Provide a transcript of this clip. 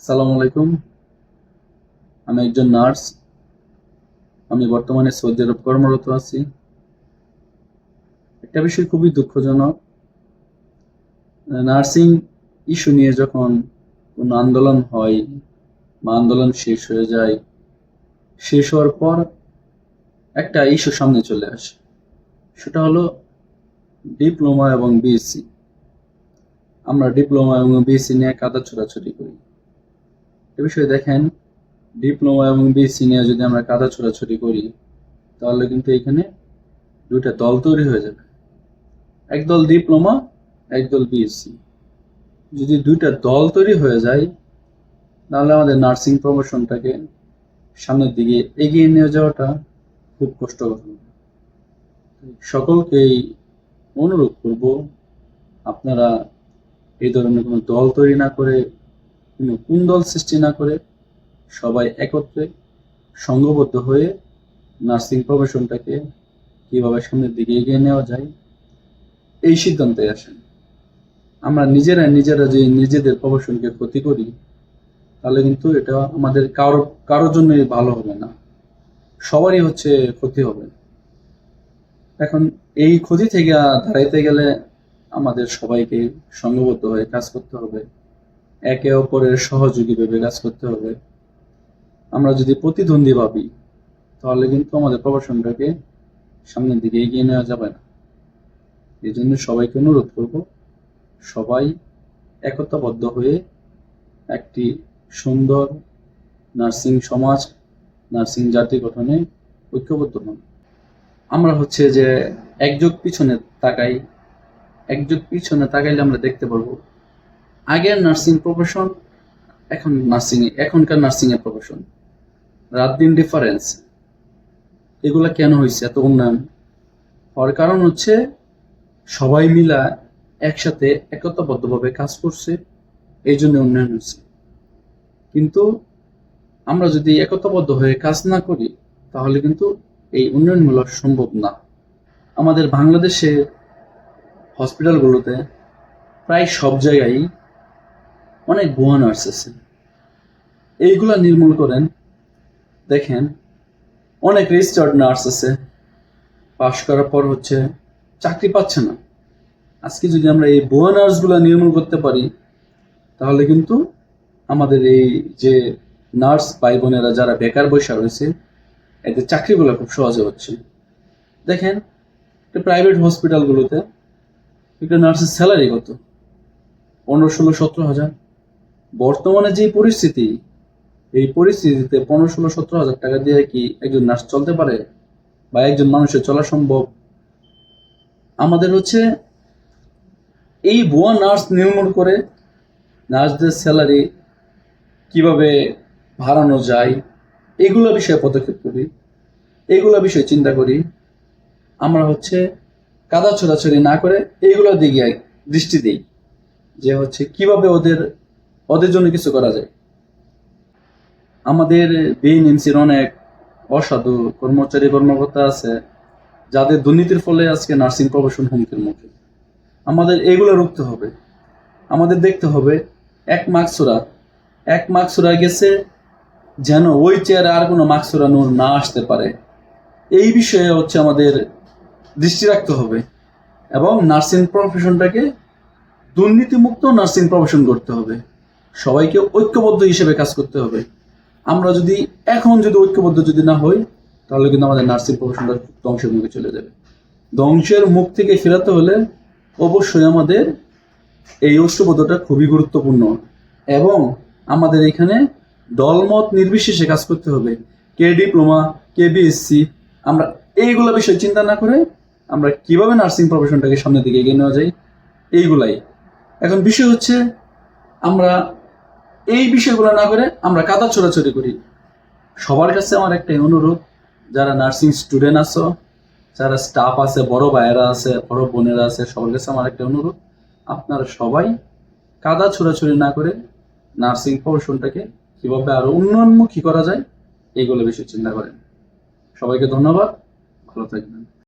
সালাম আলাইকুম। আমি একজন নার্স। আমি বর্তমানে সৌদি আরব কর্মরত আছি। একটা বিষয় খুবই দুঃখজনক, নার্সিং ইস্যু নিয়ে যখন কোনো আন্দোলন হয় বা আন্দোলন শেষ হয়ে যায়, শেষ হওয়ার পর একটা ইস্যু সামনে চলে আসে। সেটা হলো ডিপ্লোমা এবং বিএসসি। আমরা ডিপ্লোমা এবং বিএসসি নিয়ে কাদা ছোড়াছুড়ি করি। এ বিষয়ে দেখেন, ডিপ্লোমা এবং বিএসসি নিয়ে যদি আমরা কাদা ছোড়াছুড়ি করি, তাহলে কিন্তু এখানে দুইটা দল তৈরি হয়ে যাবে। একদল ডিপ্লোমা, একদল বিএসসি। যদি দুইটা দল তৈরি হয়ে যায়, তাহলে আমাদের নার্সিং প্রফেশনটাকে সামনের দিকে এগিয়ে নিয়ে যাওয়াটা খুব কষ্টকর হবে। সকলকেই অনুরোধ করব, আপনারা এই ধরনের কোনো দল তৈরি না করে, কোনো কুন্দল সৃষ্টি না করে, সবাই একত্রে সংঘবদ্ধ হয়ে নার্সিং প্রফেশনটাকে কিভাবে সামনের দিকে এগিয়ে নেওয়া যায় এই সিদ্ধান্তে আসেন। আমরা নিজেরা যে নিজেদের প্রফেশনকে ক্ষতি করি, তাহলে কিন্তু এটা আমাদের কারোর জন্যই ভালো হবে না, সবারই হচ্ছে ক্ষতি হবে। এখন এই ক্ষতি থেকে দাঁড়াইতে গেলে আমাদের সবাইকে সংঘবদ্ধ হয়ে কাজ করতে হবে, একে অপরের সহযোগী ভেবে কাজ করতে হবে। আমরা যদি প্রতিদ্বন্দ্বী ভাবি, তাহলে কিন্তু আমাদের প্রফেশনটাকে সামনের দিকে এগিয়ে নেওয়া যাবে না। এই জন্য সবাইকে অনুরোধ করব, সবাই একতাবদ্ধ হয়ে একটি সুন্দর নার্সিং সমাজ, নার্সিং জাতি গঠনে ঐক্যবদ্ধ হন। আমরা হচ্ছে যে এক যুগ পিছনে তাকাইলে আমরা দেখতে পারবো আগের নার্সিং প্রফেশন, এখনকার নার্সিং এর প্রফেশন, রাত দিন ডিফারেন্স। এগুলা কেন হয়েছে এত উন্নয়ন হওয়ার কারণ হচ্ছে সবাই মিলা একসাথে একতাবদ্ধভাবে কাজ করছে, এই জন্য উন্নয়ন হয়েছে। কিন্তু আমরা যদি একতাবদ্ধ হয়ে কাজ না করি, তাহলে কিন্তু এই উন্নয়নগুলো সম্ভব না। আমাদের বাংলাদেশে হসপিটালগুলোতে প্রায় সব জায়গায় অনেক ভুয়া নার্স আছে। এইগুলা নির্মূল করেন। দেখেন, অনেক রেজিস্টার্ড নার্স আছে, পাশ করার পর হচ্ছে চাকরি পাচ্ছে না। আজকে যদি আমরা এই ভুয়া নার্সগুলা নির্মূল করতে পারি, তাহলে কিন্তু আমাদের এই যে নার্স ভাই বোনেরা যারা বেকার বসে রয়েছে, এদের চাকরিগুলো খুব সহজে হচ্ছে। দেখেন, প্রাইভেট হসপিটালগুলোতে একটা নার্সের স্যালারি কত? 15-16-17 হাজার। বর্তমানে যে পরিস্থিতি, এই পরিস্থিতিতে 15-16-17 হাজার টাকা দিয়ে কি একজন নার্স চলতে পারে বা একজন মানুষের চলা সম্ভব? আমাদের হচ্ছে এই ভুয়া নার্স নির্মূল করে নার্সদের স্যালারি কিভাবে বাড়ানো যায়, এগুলো বিষয়ে পদক্ষেপ করি, এগুলো বিষয়ে চিন্তা করি। আমরা হচ্ছে কাদা ছোড়াছড়ি না করে এইগুলোর দিকে দৃষ্টি দিই, যে হচ্ছে কিভাবে ওদের জন্য কিছু করা যায়। আমাদের বিএনএমসির অনেক অসাধু কর্মকর্তা আছে, যাদের দুর্নীতির ফলে আজকে নার্সিং প্রফেশন হুমকির মুখে। আমাদের এগুলো রুখতে হবে। আমাদের দেখতে হবে এক মাকসুরা গেছে, যেন ওই চেয়ারে আর কোনো মাকসুরা নূর না আসতে পারে। এই বিষয়ে হচ্ছে আমাদের দৃষ্টি রাখতে হবে এবং নার্সিং প্রফেশনটাকে দুর্নীতিমুক্ত নার্সিং প্রফেশন করতে হবে। সবাইকে ঐক্যবদ্ধ হিসেবে কাজ করতে হবে। আমরা যদি ঐক্যবদ্ধ যদি না হই, তাহলে কিন্তু আমাদের নার্সিং প্রফেশনটা ধ্বংসের মুখে চলে যাবে। ধ্বংসের মুখ থেকে ফেরাতে হলে অবশ্যই আমাদের এই ঐক্যবদ্ধতা খুবই গুরুত্বপূর্ণ এবং আমাদের এখানে দলমত নির্বিশেষে কাজ করতে হবে। কে ডিপ্লোমা, কে বিএসসি, আমরা এইগুলো বিষয়ে চিন্তা না করে আমরা কিভাবে নার্সিং প্রফেশনটাকে সামনের দিকে এগিয়ে নেওয়া যায়, এইগুলাই। এখন বিষয় হচ্ছে, আমরা এই বিষয়গুলো না করে আমরা কাদা ছোড়াছড়ি করি। সবার কাছে আমার একটাই অনুরোধ, যারা নার্সিং স্টুডেন্ট আছো, যারা স্টাফ আছে, বড় ভাইয়েরা আছে, বড় বোনেরা আছে, সবার কাছে আমার একটা অনুরোধ, আপনারা সবাই কাদা ছোড়াছড়ি না করে নার্সিং প্রফেশনটাকে কিভাবে আরো উন্নয়নমুখী করা যায়, এইগুলো বিষয়ে চিন্তা করেন। সবাইকে ধন্যবাদ, ভালো থাকবেন।